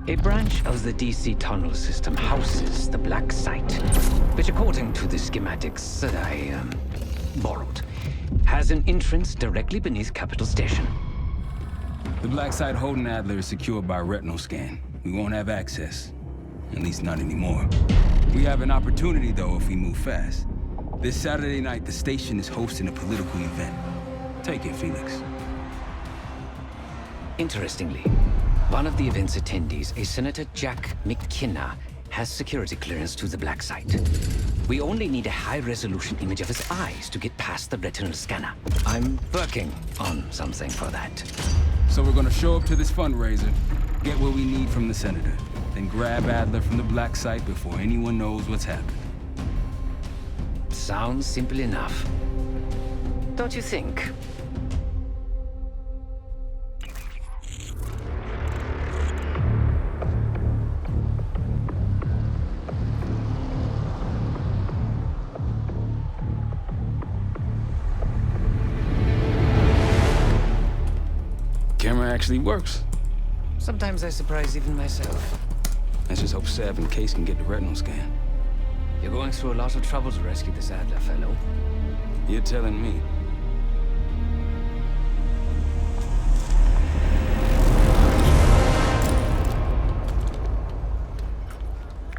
A branch of the DC tunnel system houses the black site, which according to the schematics that I, borrowed, has an entrance directly beneath Capital Station. The black site holding Adler is secured by retinal scan. We won't have access. At least not anymore. We have an opportunity, though, if we move fast. This Saturday night, the station is hosting a political event. Take it, Felix. Interestingly, one of the event's attendees, a Senator Jack McKenna, has security clearance to the black site. We only need a high-resolution image of his eyes to get past the retinal scanner. I'm working on something for that. So we're gonna show up to this fundraiser, get what we need from the Senator, then grab Adler from the black site before anyone knows what's happened. Sounds simple enough. Don't you think? Camera actually works. Sometimes I surprise even myself. Let's just hope Sav and Case can get the retinal scan. You're going through a lot of trouble to rescue this Adler fellow. You're telling me.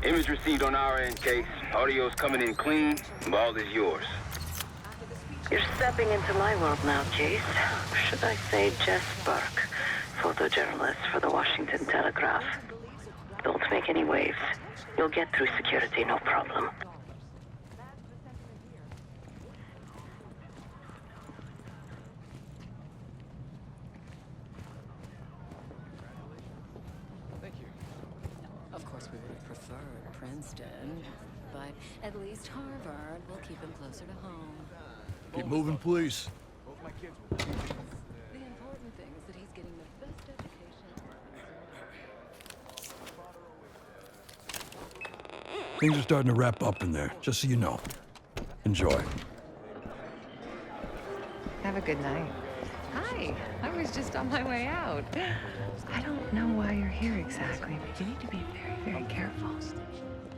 Image received on our end, Case. Audio's coming in clean. Ball is yours. You're stepping into my world now, Case. Should I say Jess Burke, photojournalist for the Washington Telegraph. Don't make any waves. You'll get through security, no problem. Thank you. Of course, we would have preferred Princeton, but at least Harvard will keep him closer to home. Keep moving, please. The important thing is that he's getting the best education. Things are starting to wrap up in there, just so you know. Enjoy. Have a good night. Hi, I was just on my way out. I don't know why you're here exactly, but you need to be very, very careful.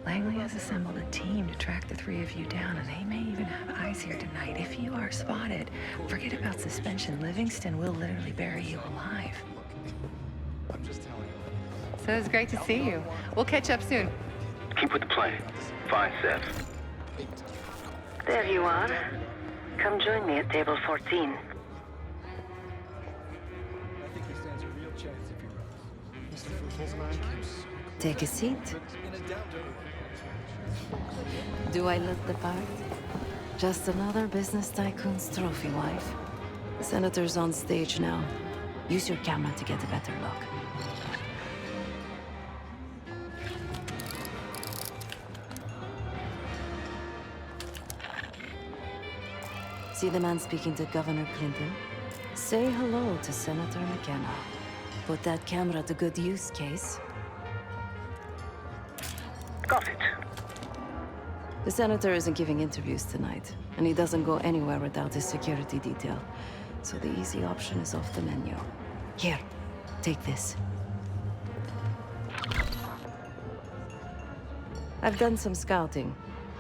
Langley has assembled a team to track the three of you down, and they may even have eyes here tonight. If you are spotted, forget about suspension. Livingston will literally bury you alive. I'm just telling you. So it's great to see you. We'll catch up soon. Keep with the plan. Find Seth. There you are. Come join me at table 14. I think he stands a real chance if he runs. Take a seat. Do I look the part? Just another business tycoon's trophy wife. The Senator's on stage now. Use your camera to get a better look. See the man speaking to Governor Clinton? Say hello to Senator McKenna. Put that camera to good use, Case. Got it. The Senator isn't giving interviews tonight, and he doesn't go anywhere without his security detail. So the easy option is off the menu. Here, take this. I've done some scouting.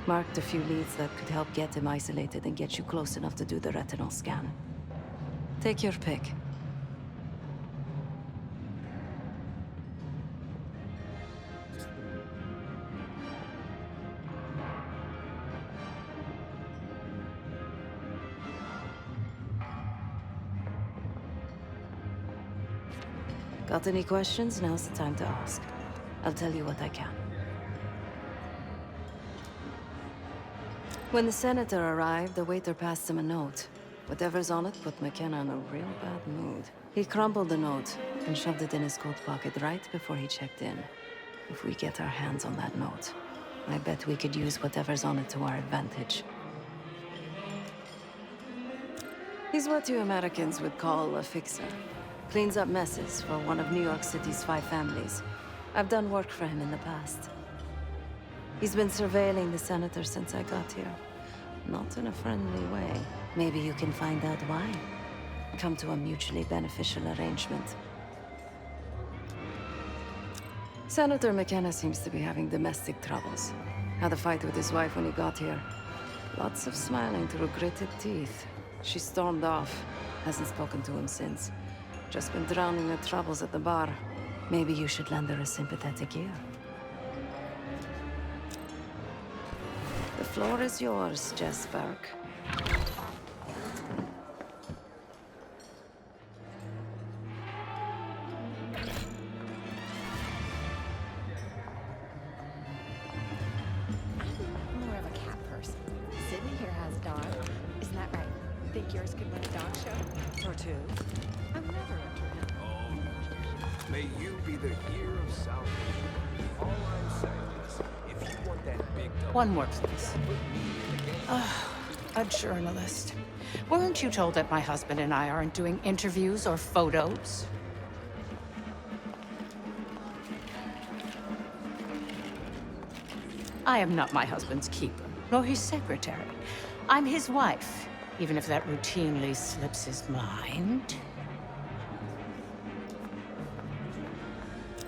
Marked a few leads that could help get him isolated and get you close enough to do the retinal scan. Take your pick. Got any questions? Now's the time to ask. I'll tell you what I can. When the Senator arrived, the waiter passed him a note. Whatever's on it put McKenna in a real bad mood. He crumpled the note and shoved it in his coat pocket right before he checked in. If we get our hands on that note, I bet we could use whatever's on it to our advantage. He's what you Americans would call a fixer. Cleans up messes for one of New York City's 5 families. I've done work for him in the past. He's been surveilling the Senator since I got here. Not in a friendly way. Maybe you can find out why. Come to a mutually beneficial arrangement. Senator McKenna seems to be having domestic troubles. Had a fight with his wife when he got here. Lots of smiling through gritted teeth. She stormed off. Hasn't spoken to him since. Just been drowning her troubles at the bar. Maybe you should lend her a sympathetic ear. The floor is yours, Jess Burke. More of a cat person. Sydney here has a dog. Isn't that right? Think yours could win a dog show? Or two? I've never entered it. Oh, may you be the year of salvation. All I'm saying is, if you want that big double, One more, please. A journalist. Weren't you told that my husband and I aren't doing interviews or photos? I am not my husband's keeper, nor his secretary. I'm his wife, even if that routinely slips his mind.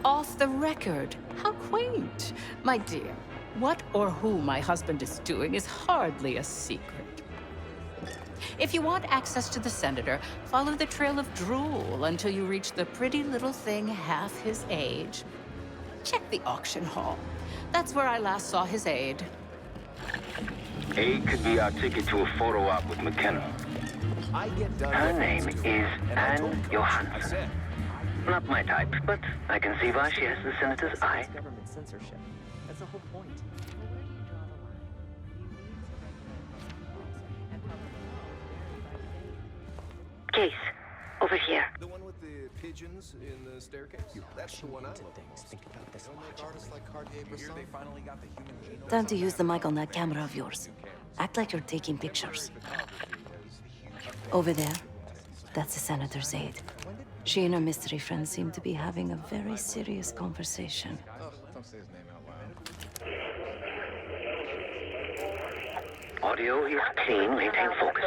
Off the record. How quaint. My dear, what or who my husband is doing is hardly a secret. If you want access to the senator, follow the trail of drool until you reach the pretty little thing half his age. Check the auction hall. That's where I last saw his aide. Aid could be our ticket to a photo op with McKenna. I get done. Her name is Anne I Johansson. said, Not my type, but I can see why she has the senator's eye. Government censorship. That's the whole point. Case, over here. the one with the pigeons in the staircase? That's the one I love. Think about this Time to use the mic on that camera of yours. Act like you're taking pictures. Over there, that's the senator's aide. She and her mystery friend seem to be having a very serious conversation. Audio is clean, maintain focus.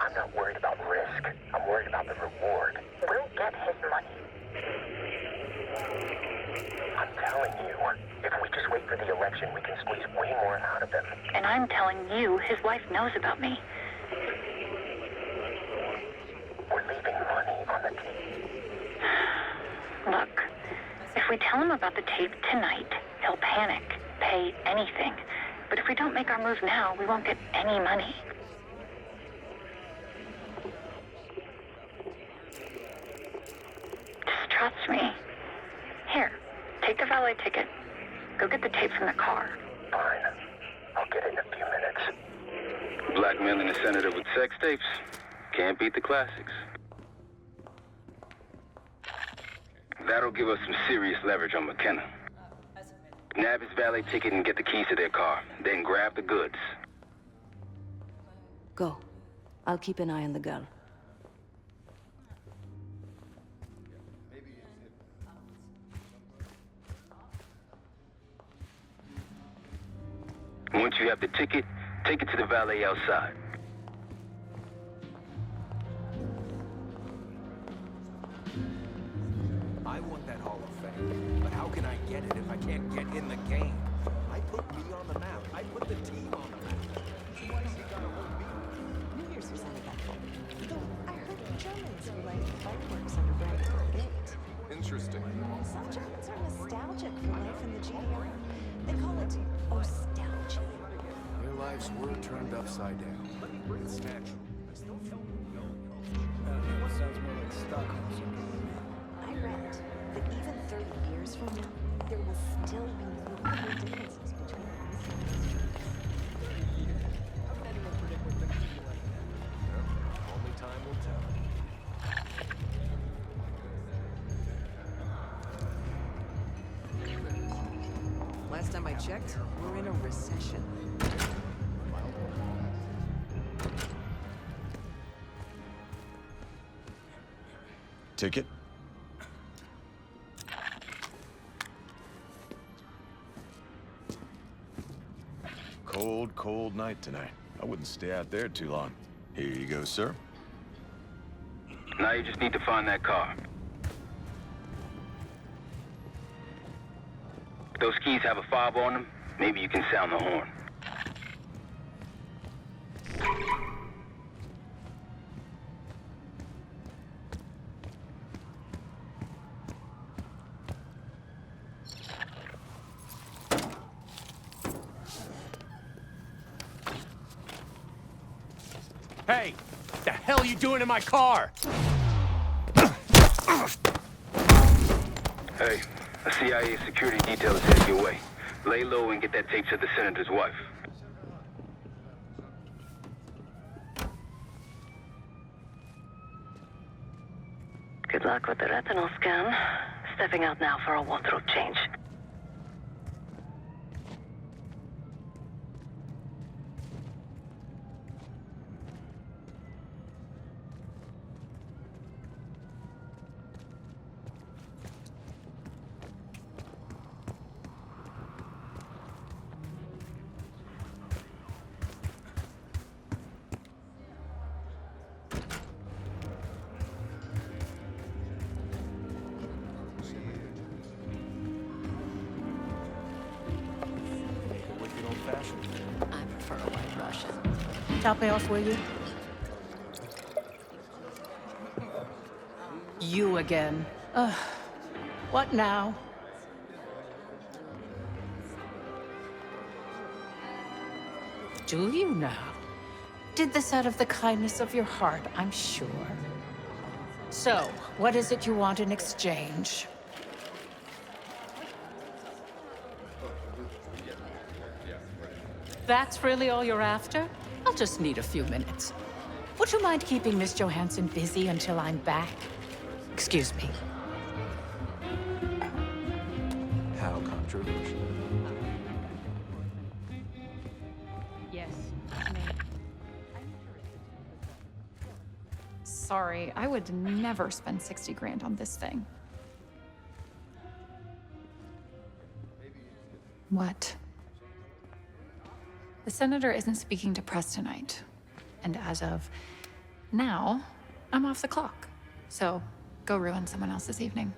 I'm not worried about risk. I'm worried about the reward. We'll get his money. I'm telling you, if we just wait for the election, we can squeeze way more out of him. And I'm telling you, his wife knows about me. We're leaving money on the table. Look, if we tell him about the tape tonight, he'll panic, pay anything. But if we don't make our move now, we won't get any money. Just trust me. Here, take the valet ticket. Go get the tape from the car. Fine. I'll get it in a few minutes. Blackmailing the senator with sex tapes? Can't beat the classics. That'll give us some serious leverage on McKenna. Nab his valet ticket and get the keys to their car. Then grab the goods. Go. I'll keep an eye on the girl. Once you have the ticket, take it to the valet outside. I want that Hall of Fame, but how can I get it if I can't get in the game? I put me on the map. I put the team on the map. Why is he gotta hold me? New Year's was uneventful. Though I heard the Germans were lighting fireworks under Brandenburg Gate. Interesting. Some Germans are nostalgic for life in the GDR. They call it nostalgia. Their lives were turned upside down. It's natural. Sounds more like Stockholm syndrome. I read that even 30 years from now, there will still be notable differences between Only time will tell. Last time I checked, we're in a recession. Ticket? Cold, cold night tonight. I wouldn't stay out there too long. Here you go, sir. Now you just need to find that car. those keys have a fob on them, maybe you can sound the horn. Hey! The hell are you doing in my car? Hey, a CIA security detail is headed your way. Lay low and get that tape to the senator's wife. Good luck with the retinal scan. Stepping out now for a wardrobe change. I prefer a white Russian. Top me off, will you? You again. Ugh. What now? Do you now? Did this out of the kindness of your heart, I'm sure. So, what is it you want in exchange? That's really all you're after? I'll just need a few minutes. Would you mind keeping Miss Johansson busy until I'm back? Excuse me. How controversial. Yes. Sorry, I would never spend 60 grand on this thing. What? The senator isn't speaking to press tonight. And as of now, I'm off the clock. So go ruin someone else's evening.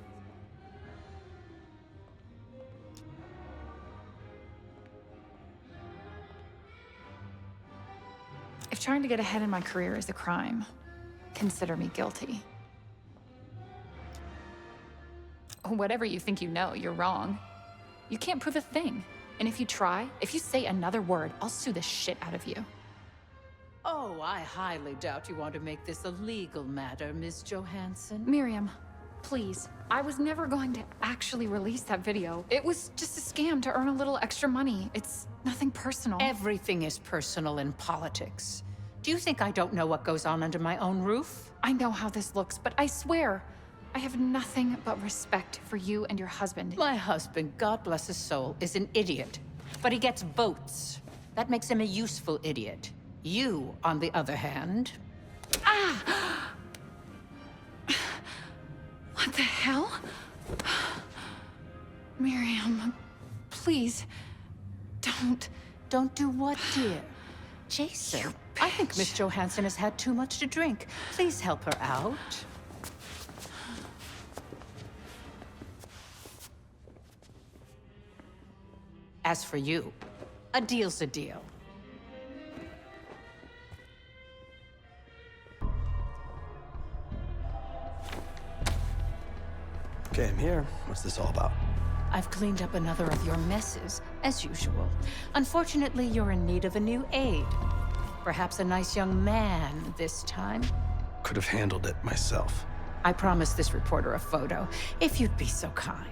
If trying to get ahead in my career is a crime, consider me guilty. Whatever you think you know, you're wrong. You can't prove a thing. And if you try, if you say another word, I'll sue the shit out of you. Oh, I highly doubt you want to make this a legal matter, Miss Johansson. Miriam, please. I was never going to actually release that video. It was just a scam to earn a little extra money. It's nothing personal. Everything is personal in politics. Do you think I don't know what goes on under my own roof? I know how this looks, but I swear, I have nothing but respect for you and your husband. My husband, God bless his soul, is an idiot. But he gets votes. That makes him a useful idiot. You, on the other hand... Ah! What the hell? Miriam, please, don't... Don't do what, dear? Jason, I think Miss Johansson has had too much to drink. Please help her out. As for you, a deal's a deal. Okay, I'm here. What's this all about? I've cleaned up another of your messes, as usual. Unfortunately, you're in need of a new aide. Perhaps a nice young man this time. Could have handled it myself. I promised this reporter a photo, if you'd be so kind.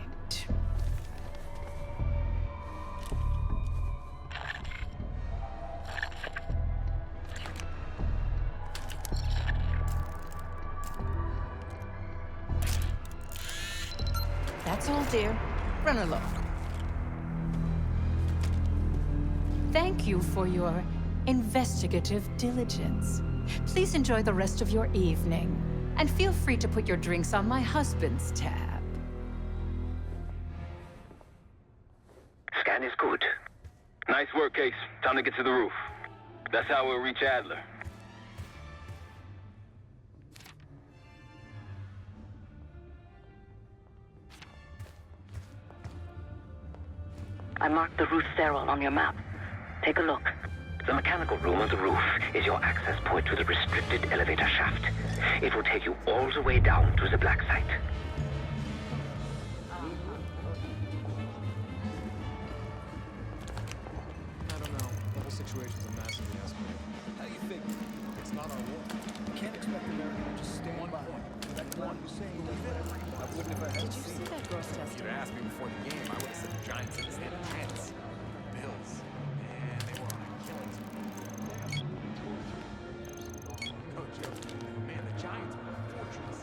That's all, dear. Run along. Thank you for your investigative diligence. Please enjoy the rest of your evening, and feel free to put your drinks on my husband's tab. Scan is good. Nice work, Case. Time to get to the roof. That's how we'll reach Adler. I marked the roof stairwell on your map. Take a look. The mechanical room on the roof is your access point to the restricted elevator shaft. It will take you all the way down to the black site. I don't know. The whole situation's a massive escalate. How you figure? It's not our war. You can't expect America to just stand by. That one who's saying I wouldn't if I hadn't seen it. If you'd asked me before the game, I would have said the Giants had stand a chance. Bills. Man, they were on a killing spree. Coach, man, the Giants were a fortress.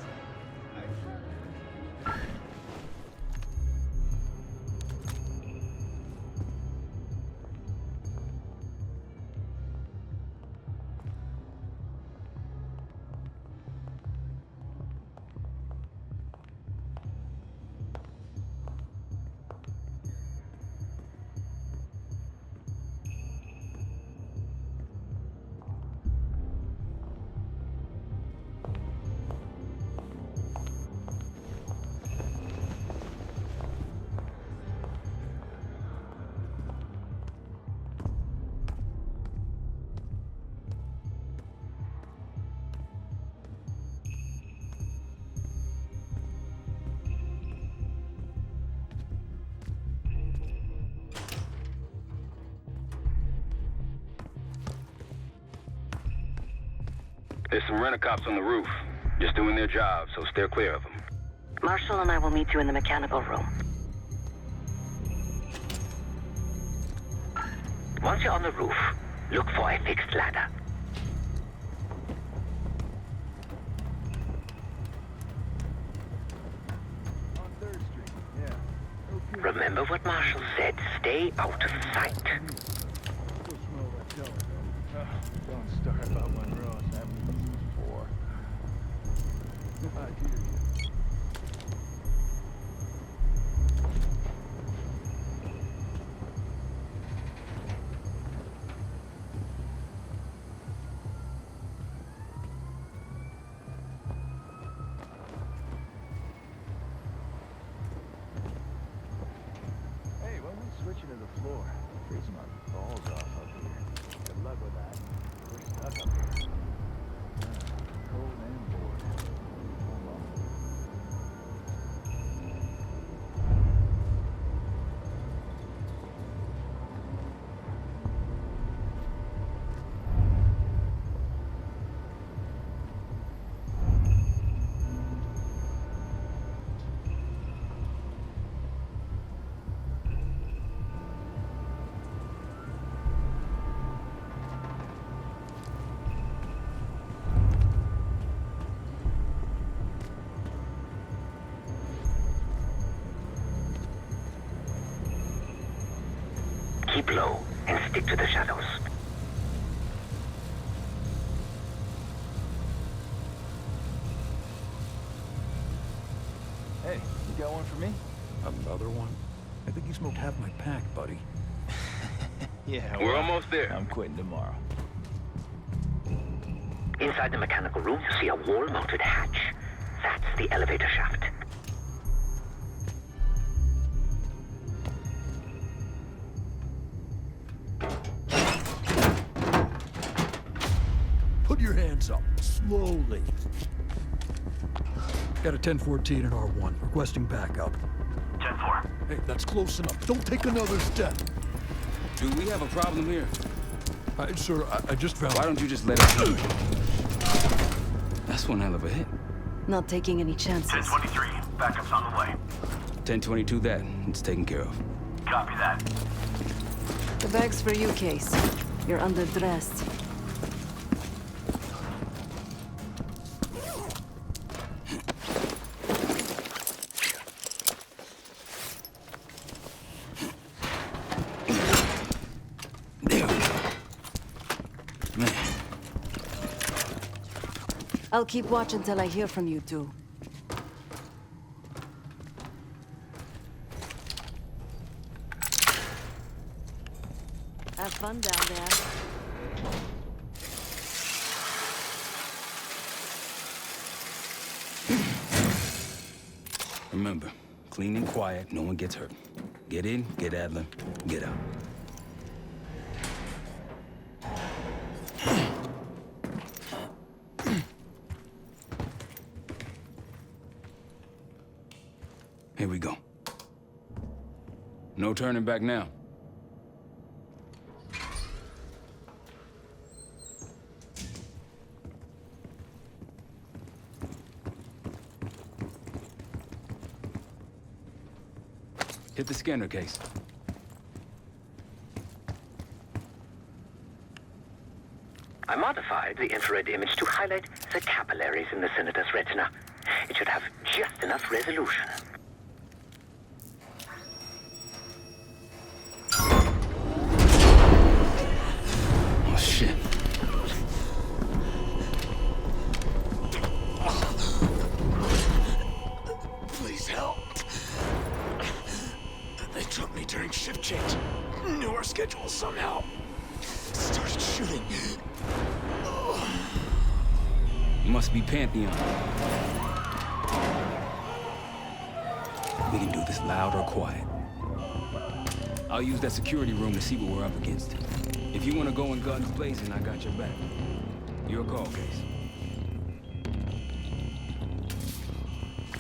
There's some rent-a-cops on the roof. Just doing their job, so steer clear of them. Marshall and I will meet you in the mechanical room. Once you're on the roof, look for a fixed ladder. Remember what Marshall said. Stay out of sight. Don't start about Monroe. I've happened before. I hear you. Hey, when we switching to the floor? Freezing my balls off up here. Good luck with that. We're stuck up here. Cold and bored. Hold on. Keep low and stick to the shadows. Hey, you got one for me? Another one? I think you smoked half my pack, buddy. Yeah, We're almost there. I'm quitting tomorrow. Inside the mechanical room, you see a wall-mounted hatch. That's the elevator shaft. Put your hands up, slowly. Got a 1014 in R1, requesting backup. 10-4. Hey, that's close enough. Don't take another step. Do we have a problem here? Sir, I just found... Why don't you just let us do it? That's one hell of a hit. Not taking any chances. 10-23. Backup's on the way. 1022 that. It's taken care of. Copy that. The bag's for you, Case. You're underdressed. I'll keep watch until I hear from you two. Have fun down there. Remember, clean and quiet, no one gets hurt. Get in, get Adler, get out. Here we go. No turning back now. Hit the scanner case. I modified the infrared image to highlight the capillaries in the Senator's retina. It should have just enough resolution. Oh, shit. Please help. They took me during shift change. Knew our schedule somehow. Started shooting. Must be Pantheon. We can do this loud or quiet. I'll use that security room to see what we're up against. If you want to go in guns blazing, I got your back. Your call, Case.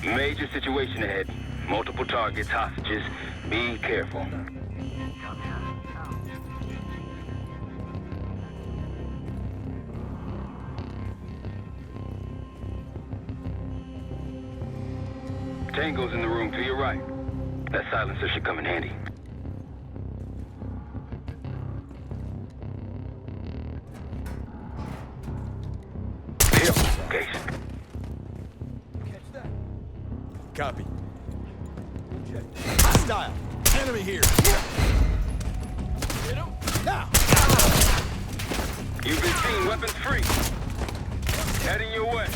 Major situation ahead. Multiple targets, hostages. Be careful. Tango's in the room to your right. That silencer should come in handy. Here, Case. Copy. Hostile. Enemy here. Get him. Now. You've been seen weapons free. Heading your way.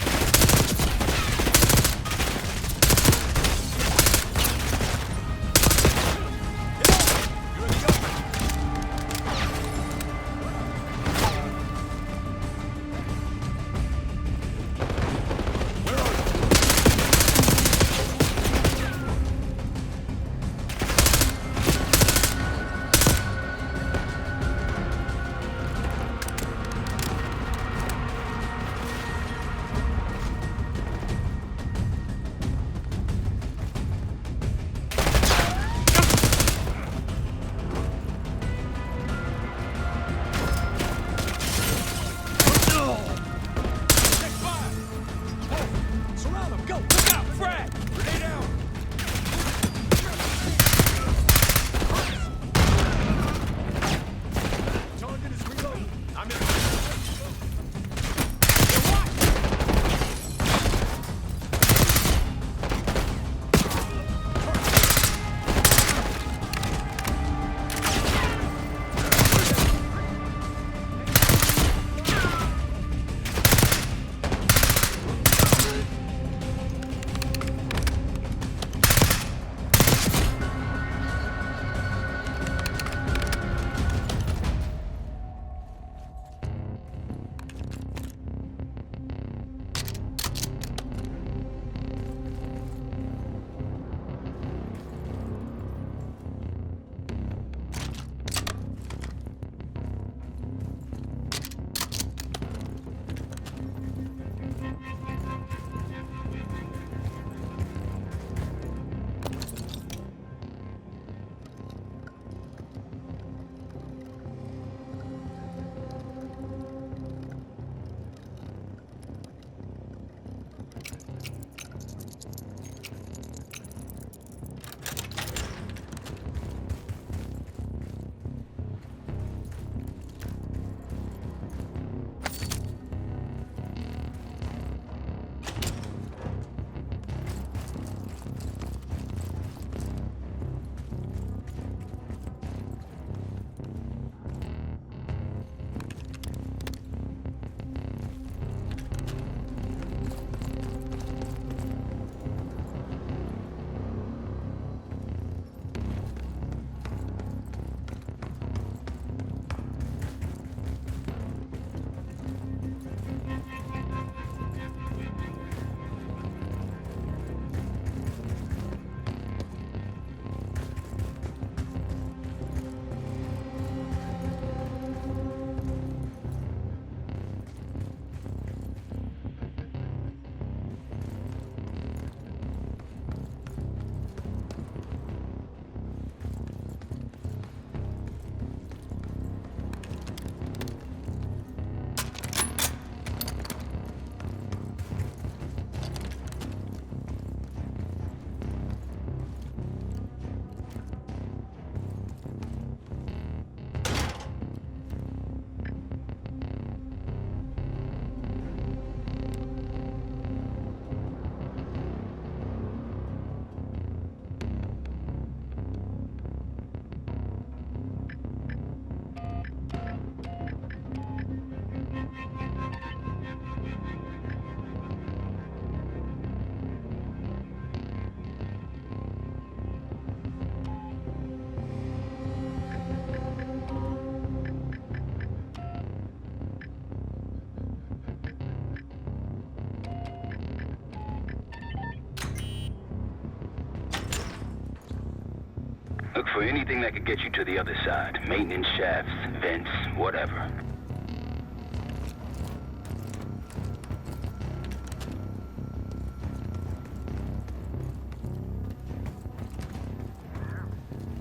Look for anything that could get you to the other side. Maintenance shafts, vents, whatever.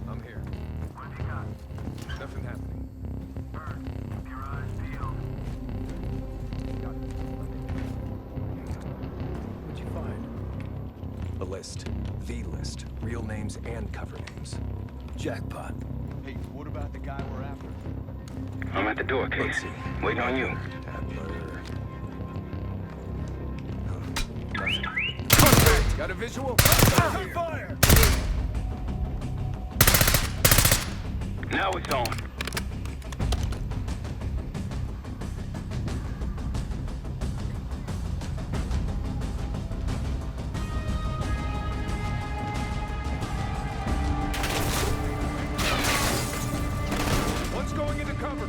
I'm here. What have you got? Nothing happening. Bird, keep your eyes peeled. What'd you find? A list. The list. Real names and cover names. Jackpot. Hey, what about the guy we're after? I'm at the door, Case. Waiting on you. Adler. Nothing. Contact! Got a visual? Fire! Now it's on. One's going into cover.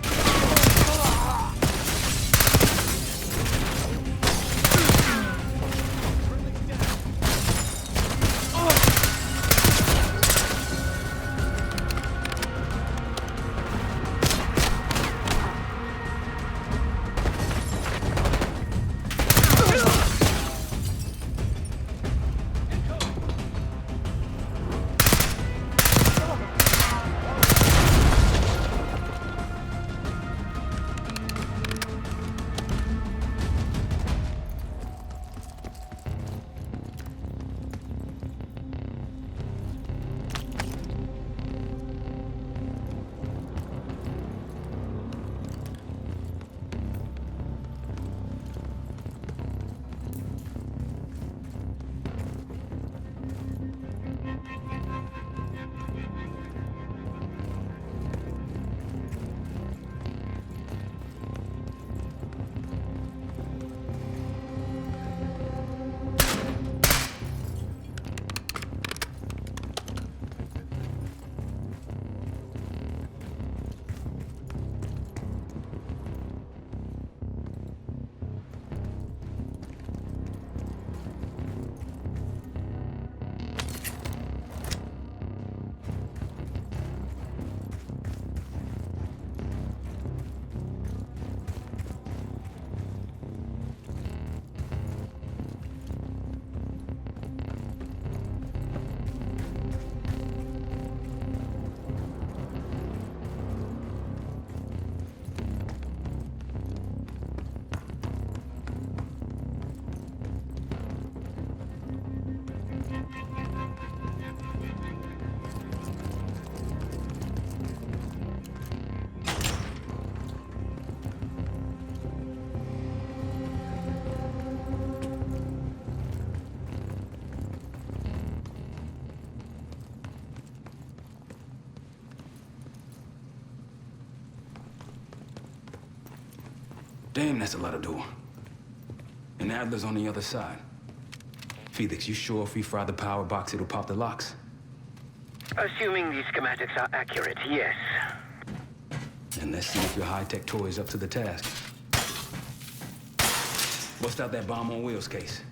Damn, that's a lot of door. And Adler's on the other side. Felix, you sure if we fry the power box, it'll pop the locks? Assuming these schematics are accurate, yes. And let's see if your high-tech toy is up to the task. Bust out that bomb on wheels case.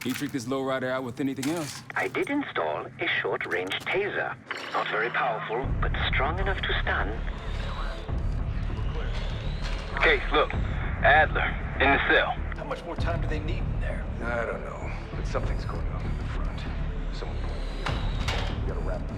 You trick this lowrider out with anything else? I did install a short-range taser. Not very powerful, but strong enough to stun. Case, look. Adler, in the cell. How much more time do they need in there? I don't know, but something's going on in the front. Someone we gotta wrap it up.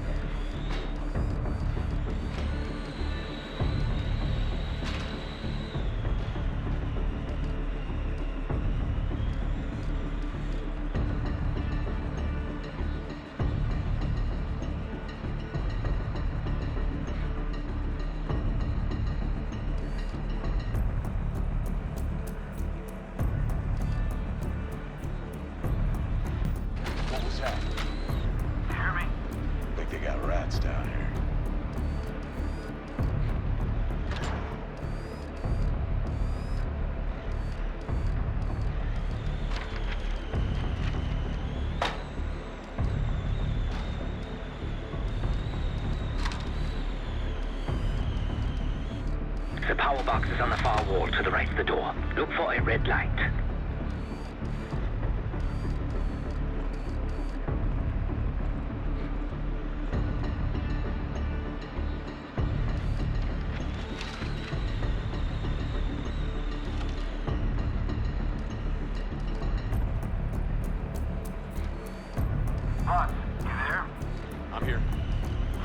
Down here. The power box is on the far wall to the right of the door. Look for a red light. Vaughn, you there? I'm here.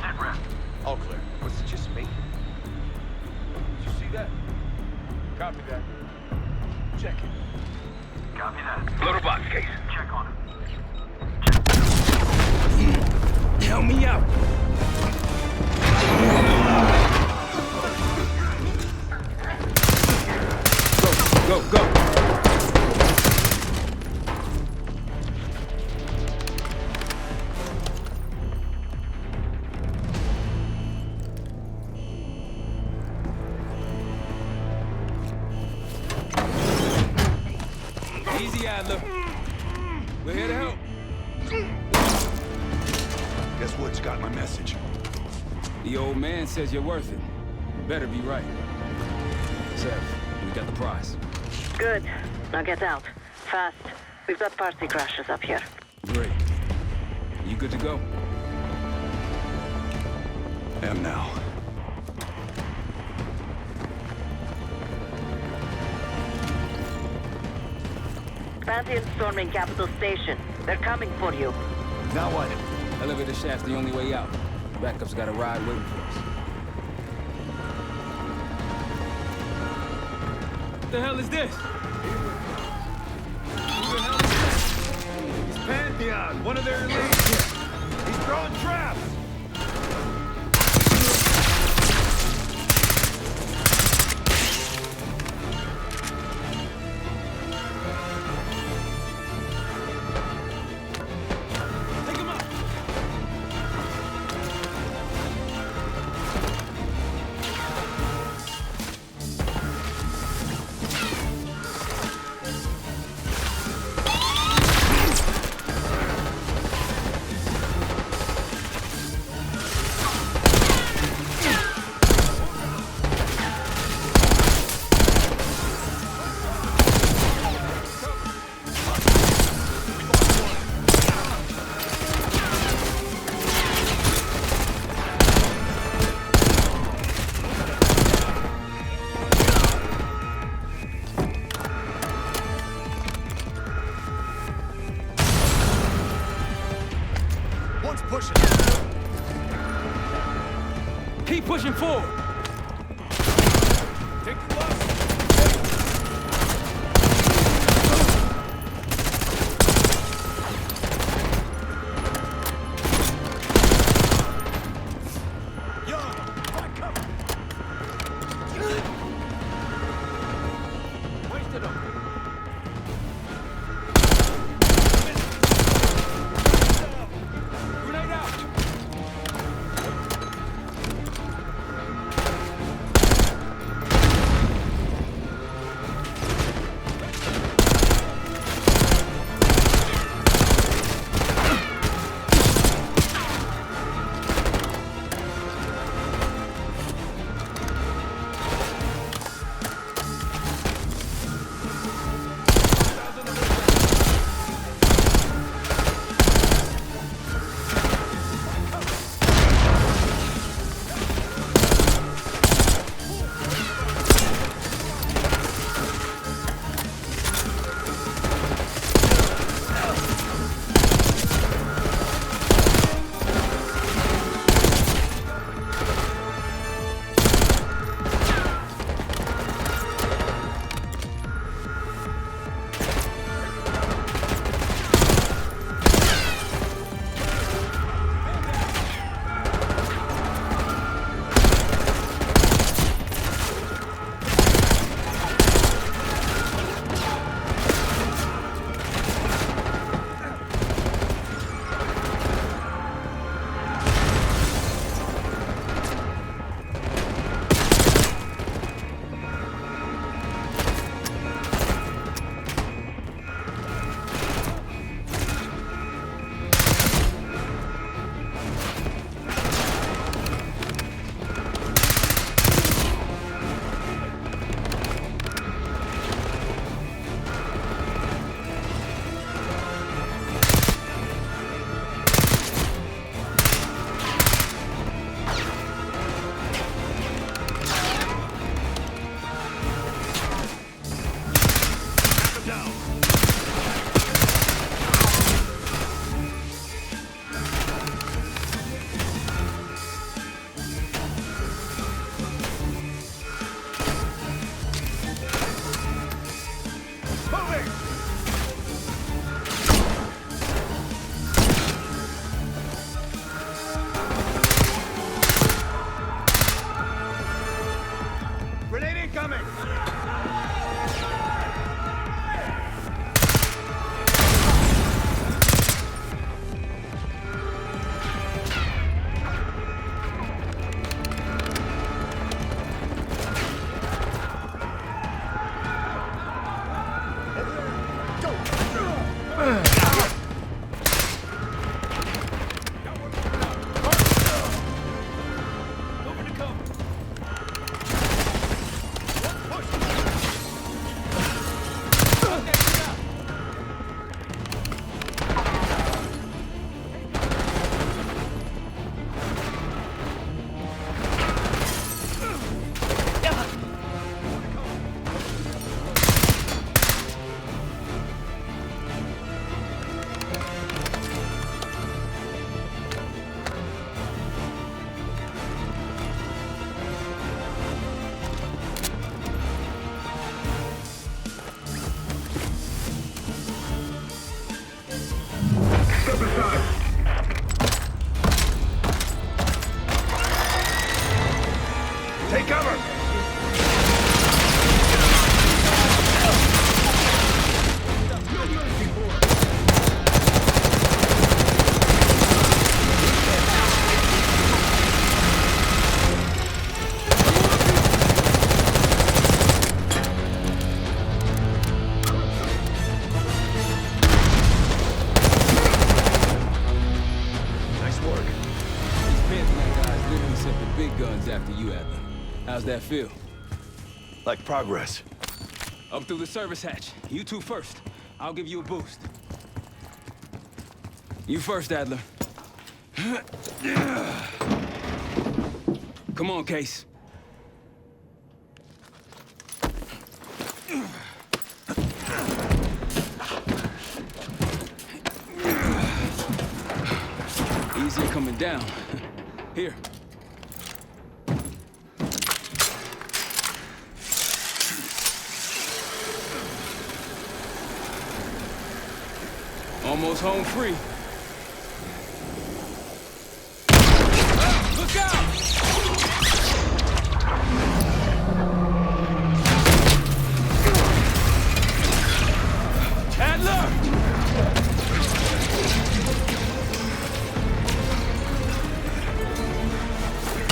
Sit rep. All clear. Was it just me? Did you see that? Copy that. Check it. Copy that. Load a box case. Check on him. Help me out. Go, go, go. Easy, Adler. We're here to help. Guess Wood's got my message. The old man says you're worth it. Better be right. Sev, we got the prize. Good. Now get out. Fast. We've got party crashes up here. Great. You good to go? Am now. Pantheon storming Capital Station. They're coming for you. Now what? Elevator shaft's the only way out. Backup's got a ride waiting for us. What the hell is this? Who the hell is this? He's Pantheon, one of their elites. He's throwing traps. Pushing. Keep pushing forward. Take the left. Wasted him. Grenade out. Step aside. Take cover! Nice work. These Pantheon guys literally sent the big guns after you, Adler. How's that feel? Like progress. Up through the service hatch. You two first. I'll give you a boost. You first, Adler. Come on, Case. Easier coming down. Here. Almost home free. Look out! Adler!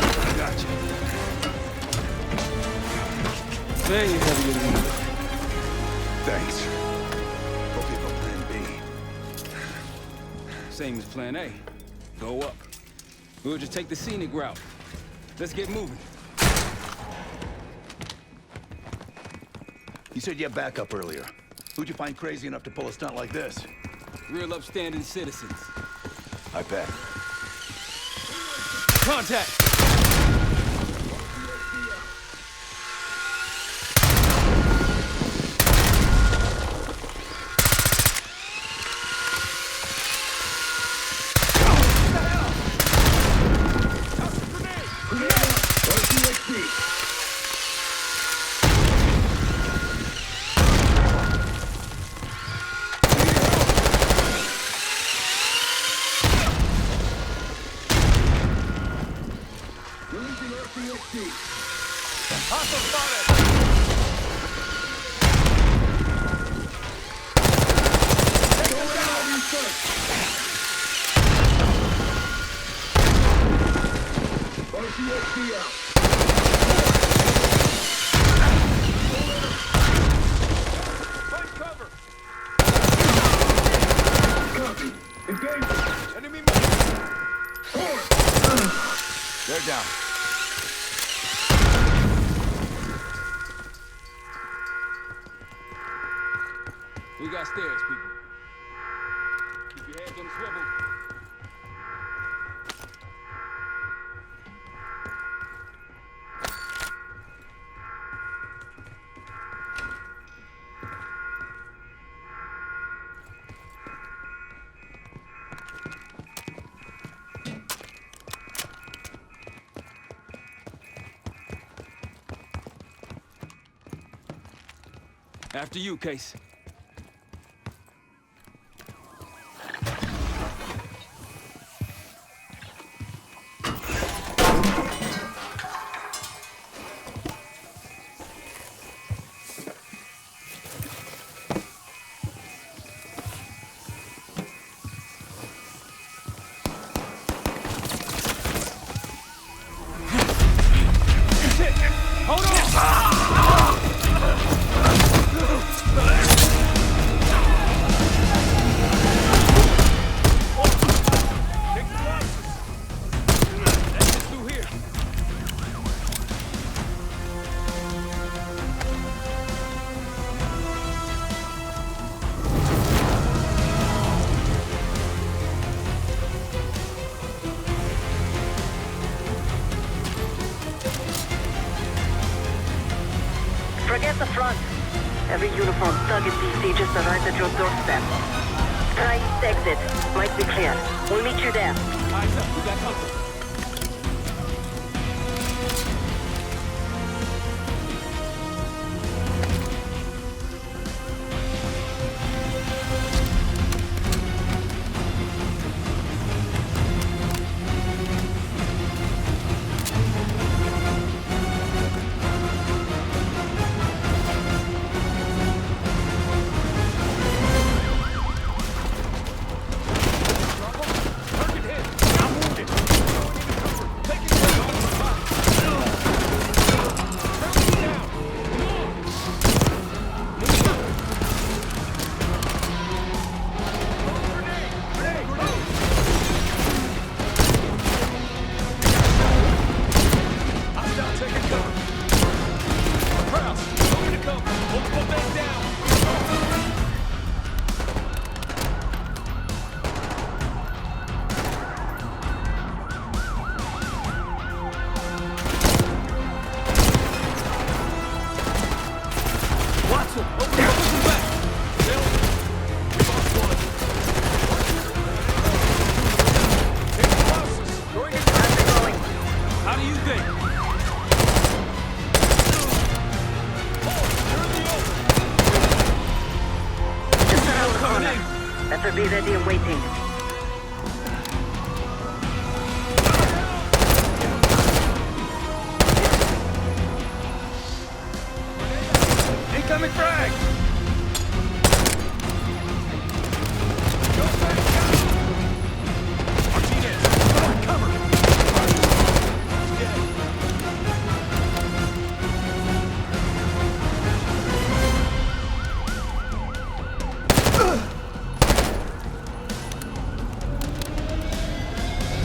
I got you. Say you heavier than you. Thanks. Hope you have a plan B. Same as plan A. Go up. We'll just take the scenic route. Let's get moving. You said you had backup earlier. Who'd you find crazy enough to pull a stunt like this? Real upstanding citizens. I bet. Contact! They're down. We got stairs, people. Keep your heads on the swivel. After you, Case. Hold on! Forget the front. Every uniform thug in DC just arrived at your doorstep. Try east exit. Might be clear. We'll meet you there. Eyes up, we got company.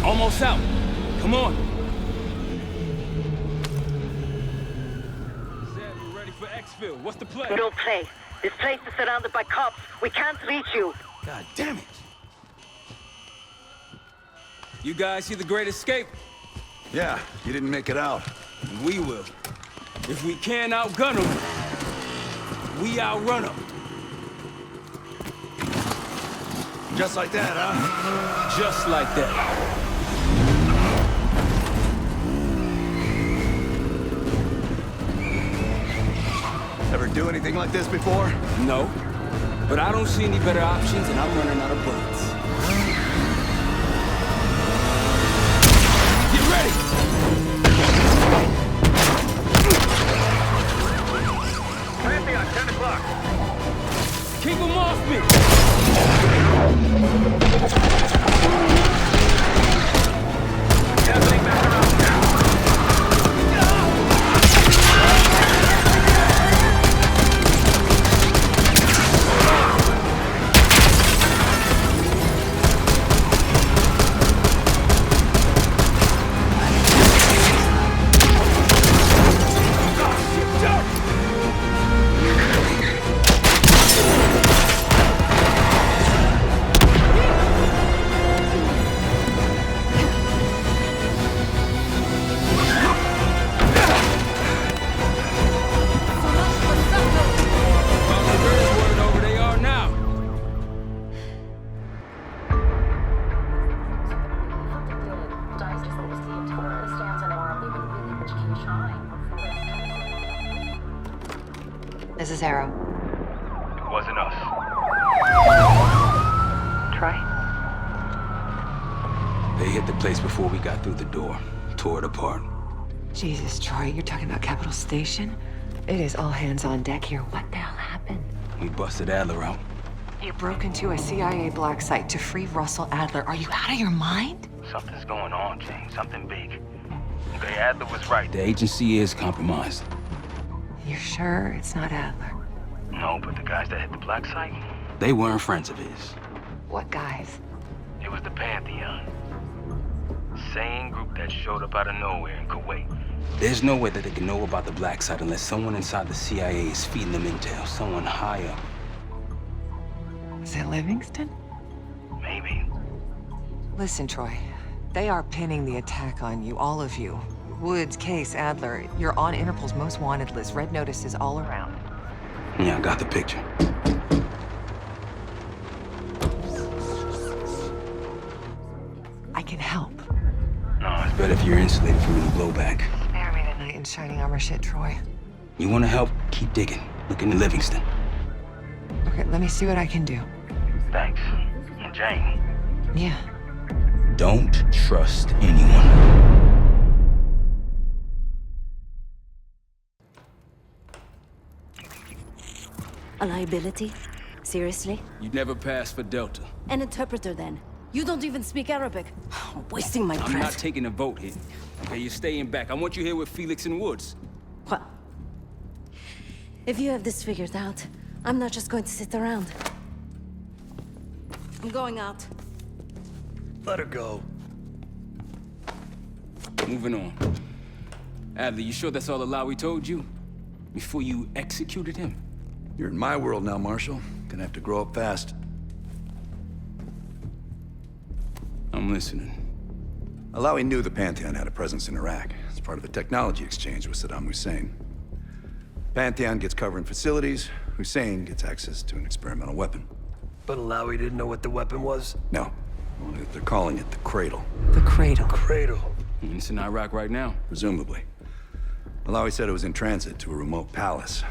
Almost out. Come on. Zed, we're ready for exfil. What's the play? Don't play. This place is surrounded by cops. We can't reach you. God damn it. You guys see the Great Escape? Yeah, you didn't make it out. We will. If we can't outgun them, we outrun them. Just like that, huh? Just like that. Ever do anything like this before? No. But I don't see any better options, and I'm running out of bullets. Get ready! Pantheon, 10 o'clock. Keep them off me! Gathering back around now. This is Arrow. It wasn't us. Troy? They hit the place before we got through the door. Tore it apart. Jesus, Troy, you're talking about Capital Station? It is all hands on deck here. What the hell happened? We busted Adler out. You broke into a CIA black site to free Russell Adler. Are you out of your mind? Something's going on, James. Something big. Okay, Adler was right. The agency is compromised. You're sure it's not Adler? No, but the guys that hit the black site? They weren't friends of his. What guys? It was the Pantheon. Same group that showed up out of nowhere in Kuwait. There's no way that they can know about the black site unless someone inside the CIA is feeding them intel. Someone high up. Is it Livingston? Maybe. Listen, Troy. They are pinning the attack on you, all of you. Woods, Case, Adler. You're on Interpol's most wanted list. Red notices all around. Yeah, I got the picture. I can help. No, it's better if you're insulated from any blowback. Spare me the knight in shining armor shit, Troy. You want to help? Keep digging. Look into Livingston. Okay, let me see what I can do. Thanks. And Jane. Yeah. Don't trust anyone. A liability? Seriously? You never passed for Delta. An interpreter, then. You don't even speak Arabic. I'm wasting my breath. I'm not taking a vote here. Okay, you're staying back. I want you here with Felix and Woods. Well, if you have this figured out, I'm not just going to sit around. I'm going out. Let her go. Moving on. Adler, you sure that's all the lie we told you? Before you executed him? You're in my world now, Marshal. Gonna have to grow up fast. I'm listening. Alawi knew the Pantheon had a presence in Iraq. It's part of the technology exchange with Saddam Hussein. Pantheon gets cover in facilities. Hussein gets access to an experimental weapon. But Alawi didn't know what the weapon was? No. Only that they're calling it the Cradle. The Cradle. Cradle. And it's in Iraq right now. Presumably. Alawi said it was in transit to a remote palace.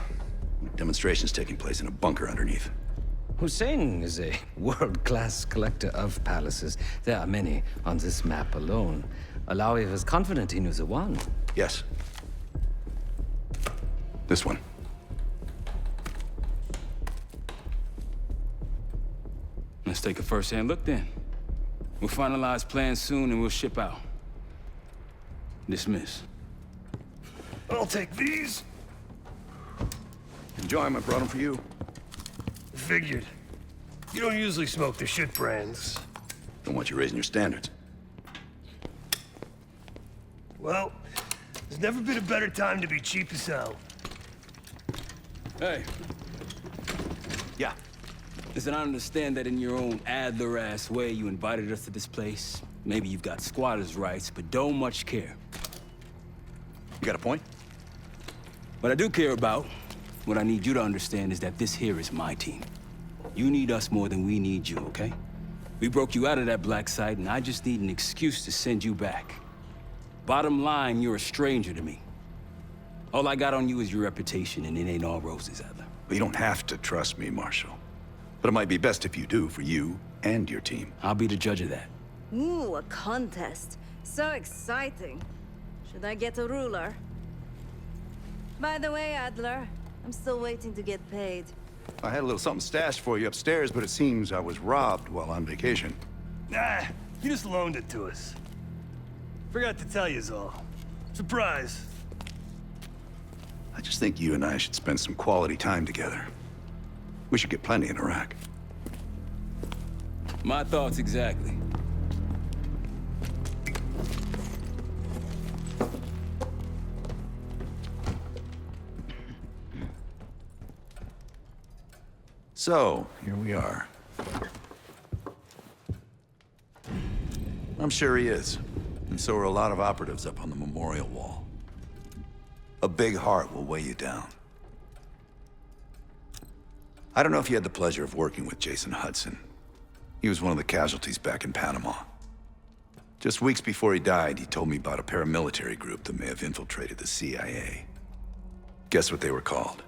Demonstrations taking place in a bunker underneath. Hussein is a world-class collector of palaces. There are many on this map alone. Alawi was confident he knew the one. Yes. This one. Let's take a first-hand look then. We'll finalize plans soon and we'll ship out. Dismiss. I'll take these. Enjoy them. I brought them for you. Figured. You don't usually smoke the shit brands. Don't want you raising your standards. Well, there's never been a better time to be cheap as hell. Hey. Yeah. Listen, I understand that in your own Adler-ass way you invited us to this place. Maybe you've got squatters' rights, but don't much care. You got a point? What I do care about, what I need you to understand is that this here is my team. You need us more than we need you, okay? We broke you out of that black site, and I just need an excuse to send you back. Bottom line, you're a stranger to me. All I got on you is your reputation, and it ain't all roses, Adler. But you don't have to trust me, Marshal. But it might be best if you do, for you and your team. I'll be the judge of that. Ooh, a contest. So exciting. Should I get a ruler? By the way, Adler, I'm still waiting to get paid. I had a little something stashed for you upstairs, but it seems I was robbed while on vacation. Nah, you just loaned it to us. Forgot to tell yous all. Surprise. I just think you and I should spend some quality time together. We should get plenty in Iraq. My thoughts exactly. So, here we are. I'm sure he is. And so are a lot of operatives up on the memorial wall. A big heart will weigh you down. I don't know if you had the pleasure of working with Jason Hudson. He was one of the casualties back in Panama. Just weeks before he died, he told me about a paramilitary group that may have infiltrated the CIA. Guess what they were called?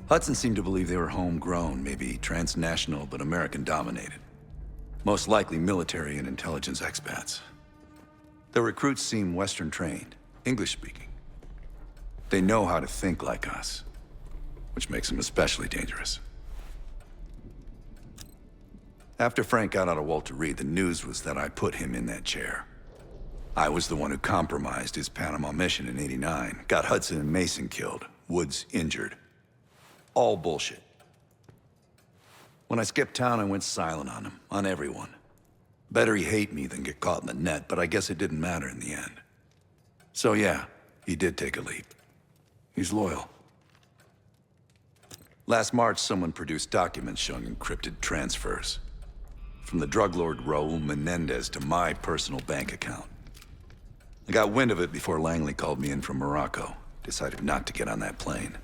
Hudson seemed to believe they were homegrown, maybe transnational, but American-dominated. Most likely military and intelligence expats. The recruits seem Western-trained, English-speaking. They know how to think like us, which makes them especially dangerous. After Frank got out of Walter Reed, the news was that I put him in that chair. I was the one who compromised his Panama mission in '89, got Hudson and Mason killed, Woods injured. All bullshit. When I skipped town, I went silent on him, on everyone. Better he hate me than get caught in the net, but I guess it didn't matter in the end. So yeah, he did take a leap. He's loyal. Last March, someone produced documents showing encrypted transfers. From the drug lord Raul Menendez to my personal bank account. I got wind of it before Langley called me in from Morocco. Decided not to get on that plane.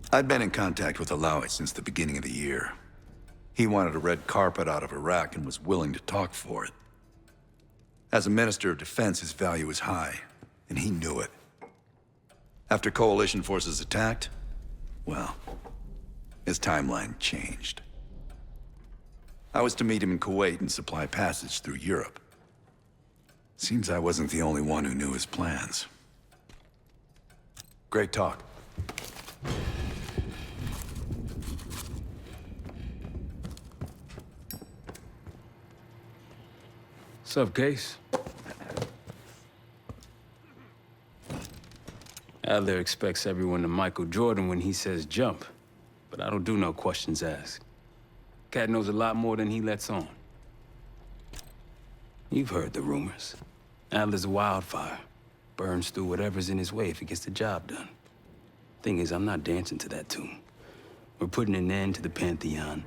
I'd been in contact with Alawi since the beginning of the year. He wanted a red carpet out of Iraq and was willing to talk for it. As a Minister of Defense, his value was high, and he knew it. After coalition forces attacked, well, his timeline changed. I was to meet him in Kuwait and supply passage through Europe. Seems I wasn't the only one who knew his plans. Great talk. What's up, Case? Adler expects everyone to Michael Jordan when he says jump, but I don't do no questions asked. Cat knows a lot more than he lets on. You've heard the rumors. Adler's a wildfire. Burns through whatever's in his way if he gets the job done. Thing is, I'm not dancing to that tune. We're putting an end to the Pantheon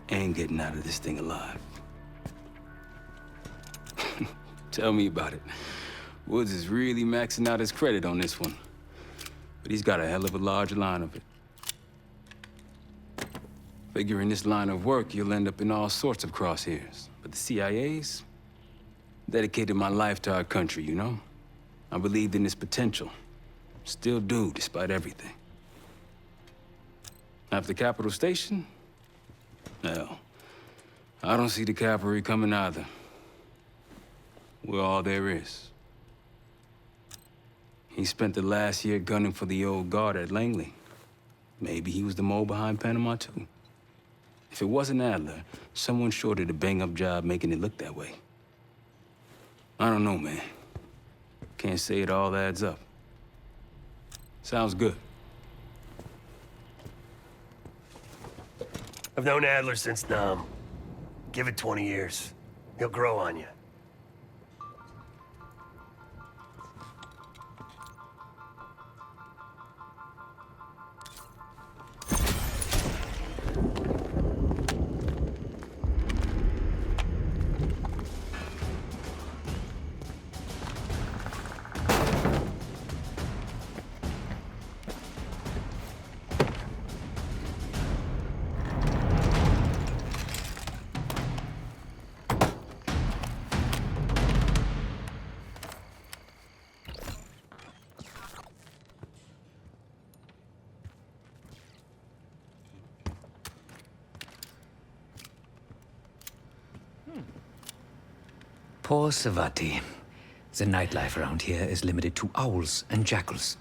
and getting out of this thing alive. Tell me about it. Woods is really maxing out his credit on this one. But he's got a hell of a large line of it. Figure in this line of work, you'll end up in all sorts of crosshairs. But the CIA's dedicated my life to our country, you know? I believed in its potential. Still do, despite everything. After Capital Station? Hell, I don't see the cavalry coming either. We're all there is. He spent the last year gunning for the old guard at Langley. Maybe he was the mole behind Panama, too. If it wasn't Adler, someone sure did a bang-up job making it look that way. I don't know, man. Can't say it all adds up. Sounds good. I've known Adler since Nam. Give it 20 years. He'll grow on you. Poor Savati. The nightlife around here is limited to owls and jackals.